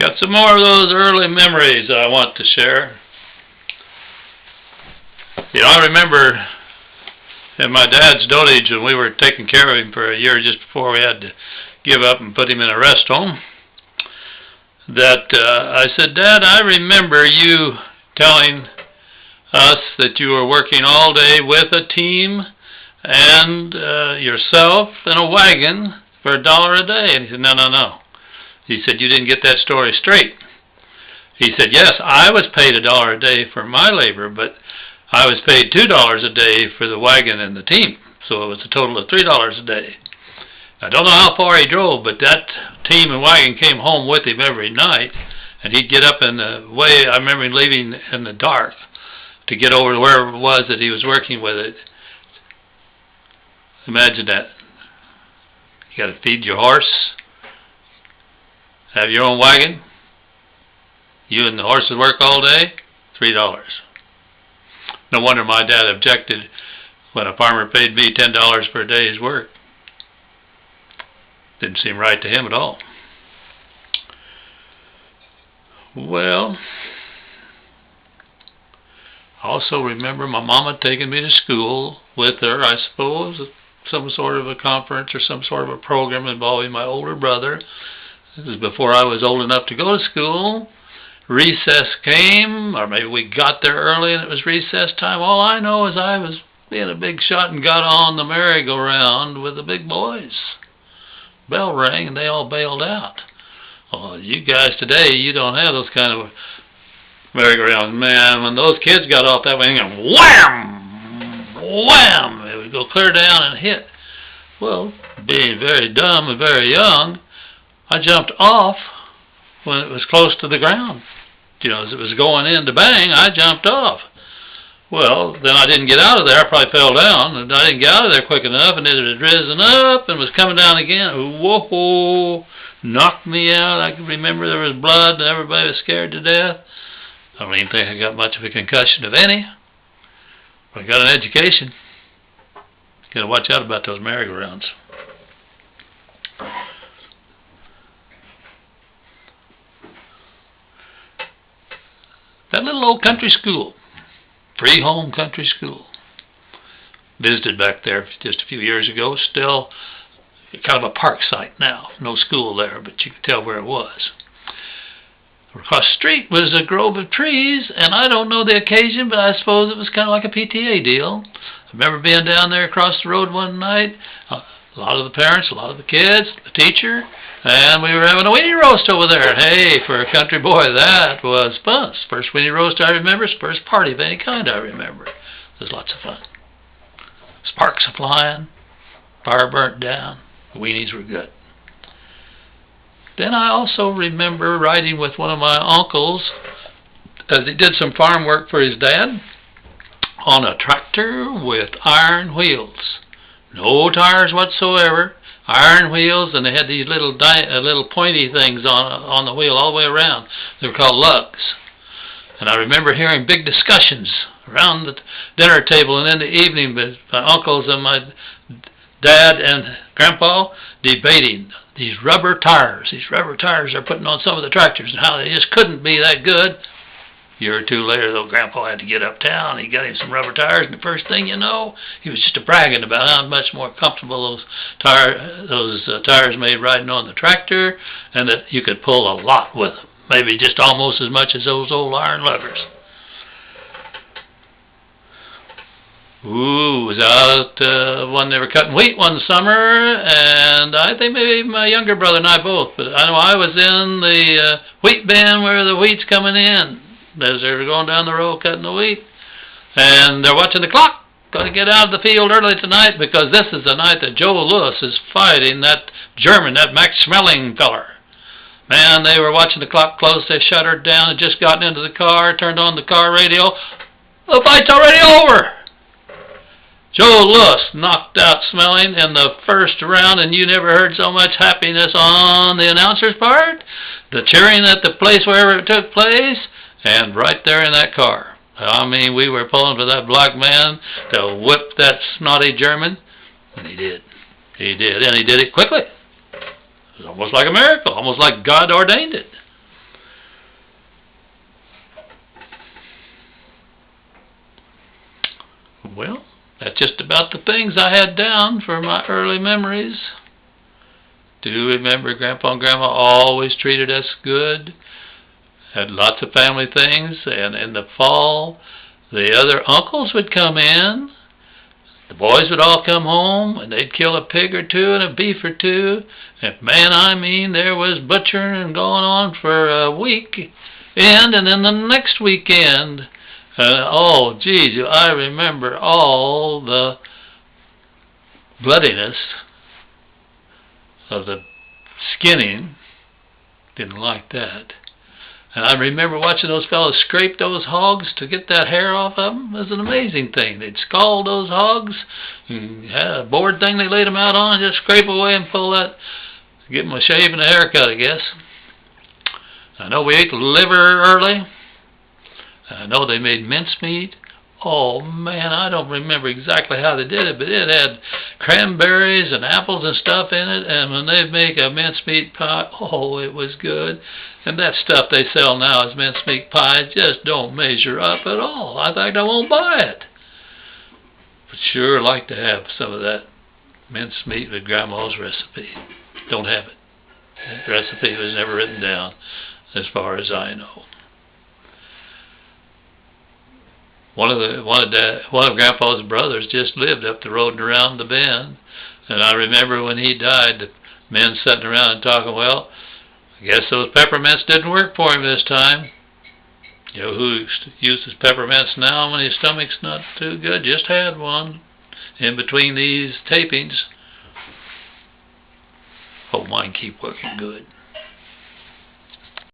Got some more of those early memories I want to share. I remember in my dad's dotage when we were taking care of him for a year just before we had to give up and put him in a rest home, that I said, Dad, I remember you telling us that you were working all day with a team and yourself in a wagon for $1 a day. And he said, no. He said, you didn't get that story straight. He said, yes, I was paid $1 a day for my labor, but I was paid $2 a day for the wagon and the team. So it was a total of $3 a day. I don't know how far he drove, but that team and wagon came home with him every night, and he'd get up in the way. I remember him leaving in the dark to get over to wherever it was that he was working with it. Imagine that. You got to feed your horse, have your own wagon, you and the horse would work all day, $3. No wonder my dad objected when a farmer paid me $10 for a day's work. Didn't seem right to him at all. Well, I also remember my mama taking me to school with her, I suppose, some sort of a conference or some sort of a program involving my older brother. This was before I was old enough to go to school. Recess came, or maybe we got there early and it was recess time. All I know is I was being a big shot and got on the merry-go-round with the big boys. Bell rang and they all bailed out. Well, you guys today, you don't have those kind of merry-go-rounds. Man, when those kids got off that way, and wham! Wham! It would go clear down and hit. Well, being very dumb and very young, I jumped off when it was close to the ground. As it was going in to bang, I jumped off. Well, then I didn't get out of there. I probably fell down, and I didn't get out of there quick enough, and it had risen up and was coming down again. Whoa! Knocked me out. I can remember there was blood, and everybody was scared to death. I don't even think I got much of a concussion, if any. But I got an education. Got to watch out about those merry-go-rounds. That little old country school, free home country school. Visited back there just a few years ago. Still kind of a park site now. No school there, but you could tell where it was. Across the street was a grove of trees, and I don't know the occasion, but I suppose it was kind of like a PTA deal. I remember being down there across the road one night. A lot of the parents, a lot of the kids, the teacher, and we were having a weenie roast over there. Hey, for a country boy, that was fun. First weenie roast I remember, first party of any kind I remember. It was lots of fun. Sparks a-flying, fire burnt down, the weenies were good. Then I also remember riding with one of my uncles as he did some farm work for his dad on a tractor with iron wheels. No tires whatsoever, iron wheels, and they had these little pointy things on the wheel all the way around. They were called lugs. And I remember hearing big discussions around the dinner table and in the evening with my uncles and my dad and grandpa debating these rubber tires. These rubber tires they're putting on some of the tractors and how they just couldn't be that good. A year or two later, though, Grandpa had to get uptown. He got him some rubber tires, and the first thing you know, he was just bragging about how much more comfortable those tires made riding on the tractor, and that you could pull a lot with them, maybe just almost as much as those old iron luggers. Was out when they were cutting wheat one summer, and I think maybe my younger brother and I both, but I know I was in the wheat bin where the wheat's coming in. As they were going down the road cutting the wheat, and they're watching the clock. Got to get out of the field early tonight because this is the night that Joe Louis is fighting that German, that SCHMELLING feller. Man, they were watching the clock close. They shuttered down, had just gotten into the car, turned on the car radio. The fight's already over. Joe Louis knocked out SCHMELLING in the first round, and you never heard so much happiness on the announcer's part. The cheering at the place wherever it took place. And right there in that car, I mean, we were pulling for that black man to whip that snotty German, and he did. He did, and he did it quickly. It was almost like a miracle, almost like God ordained it. Well, that's just about the things I had down for my early memories. Do remember Grandpa and Grandma always treated us good. Had lots of family things, and in the fall, the other uncles would come in. The boys would all come home, and they'd kill a pig or two and a beef or two. And man, I mean, there was butchering going on for a week, and then the next weekend. Oh, geez, I remember all the bloodiness of the skinning. Didn't like that. And I remember watching those fellows scrape those hogs to get that hair off of them. It was an amazing thing. They'd scald those hogs, and had a board thing they laid them out on, and just scrape away and pull that, give them a shave and a haircut, I guess. I know we ate the liver early. I know they made mincemeat. Oh man, I don't remember exactly how they did it, but it had cranberries and apples and stuff in it, and when they make a mincemeat pie, oh, it was good. And that stuff they sell now as mincemeat pie just don't measure up at all. I think I won't buy it. But sure like to have some of that mincemeat with Grandma's recipe. Don't have it. That recipe was never written down as far as I know. One of Grandpa's brothers just lived up the road and around the bend, and I remember when he died, the men sitting around and talking. Well, I guess those peppermints didn't work for him this time. You know who uses peppermints now when his stomach's not too good? Just had one in between these tapings. Hope mine keep working good.